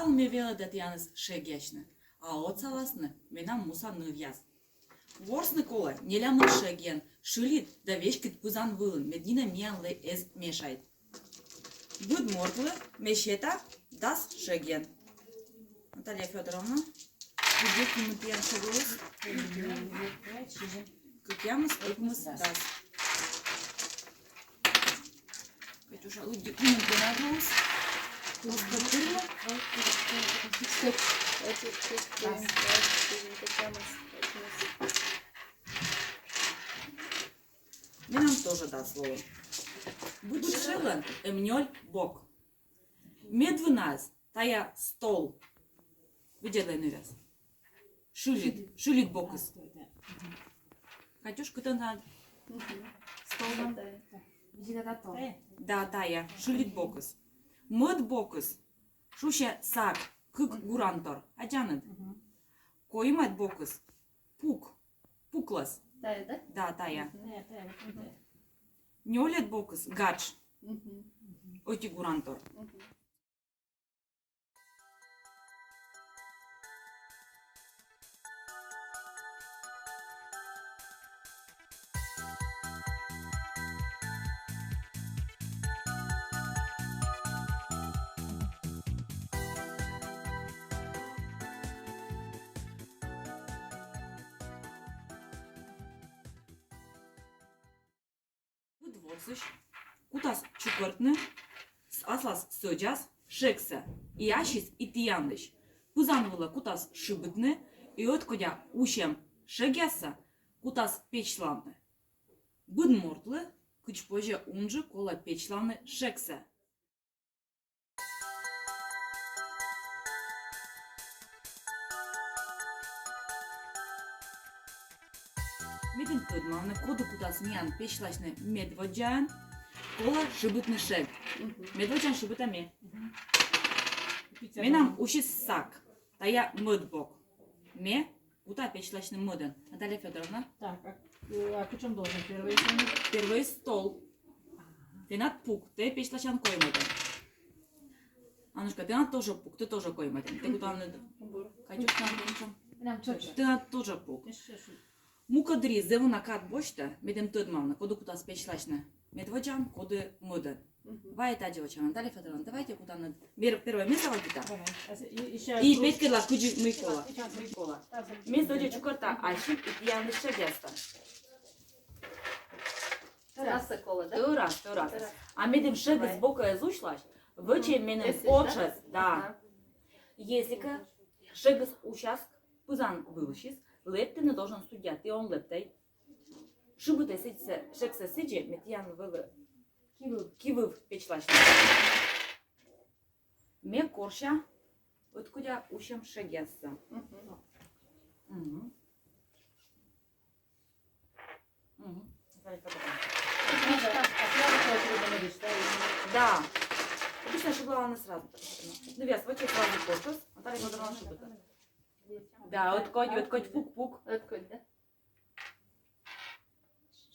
Сал ме веле да тянес шегешне, а от саласны менам муса нывяз. Ворсны колы нелямын шеген, шилит да вешкит пузан вылын, медина миянлы эз мешает. Буд мортлы мешета дас шеген. Наталья Федоровна, где кимутиян шегулус? Кыкямыс экмыс дас. Катюша, уйди кимутиян шегулус? Менам тоже да слово. Буду шелен эмнёль бок. Медвназ тая стол. Видела невяз. Шилит бокыс. Катюшка, ты на стол. Да, тая, шилит бокыс. Мед бокыс. Шуще сак, кык гурантор. Атянет. Коимат бокыс. Пуклас. Тая, да? Да, тая. Нёлет бокыс. Гадж. Оти гурантор. Выдворсыш, кутас чукыртны, аслас söjas, шекса, и ашис и тияндыш. Пузанвыла кутас шыбытны, и откодя ущем шегяса, кутас печланны. Быдмортлы, кычпоже унжы кола печланны шекса. Медин кыдманны коду кутас миян печлашны медводжан, кола шыбытны шег. Медводжан шыбыта ме. Менам ушис сак, тая мыдбок. Ме кута печлашны мыдын. Наталья Федоровна. Так, а причем должен первый? Первый стол. Ты над пук, ты печлашан кой мыдын. Анушка, ты над тоже пук, ты тоже кой мыдын. Ты кута над... Катюш над Нам ты над тоже пук. Мукадри зевна кат бошта, медем тыдманна, коду кута спечлашны. Медводжан, коды мыдын. Вай та девочка, Наталья Федоровна, давайте куда надо. Первое место вагита. И петь кедла куджи мыкола. Место где чукарта ачим и пьяный шагеста. Тераса кола, да? Раз. А медем шега с бока изушлась, вычем менем почес, да. Если-ка шега с участк пузан вылучис, лепты не должен судья, ты он лептай. Шибутай шекса сиджи, метьян вылы. Кивыв печлашны. Ме корша, откуда ущем шагеса. Да. Обычно шибла она сразу. Ну, вес, вот сразу корпус, а так его давно шибута. Да, откодь, пук. Откуда, да?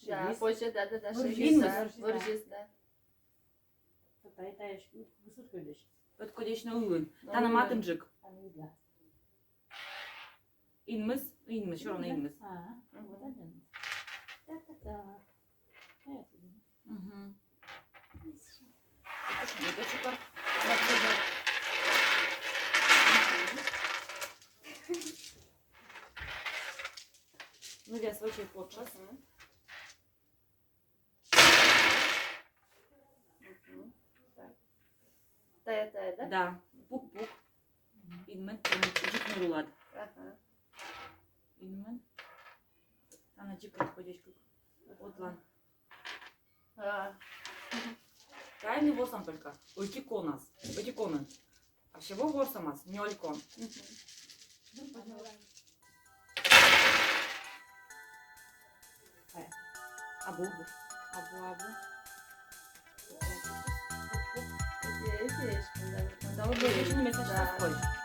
Да, позже, да, выржис, да. Откодечный уйлын. Тана матымжик. Инмыс, все равно инмыс. Ну, вес, вот подчас. Тая, да? Да, пук. Инмен, джик рулад. Инмен. Тана джик отходишь как отлан. Кай ми восам только. Утиконас. А всего восамас, не олькон. Абу. Здесь, Да, вот я не месяц ходишь.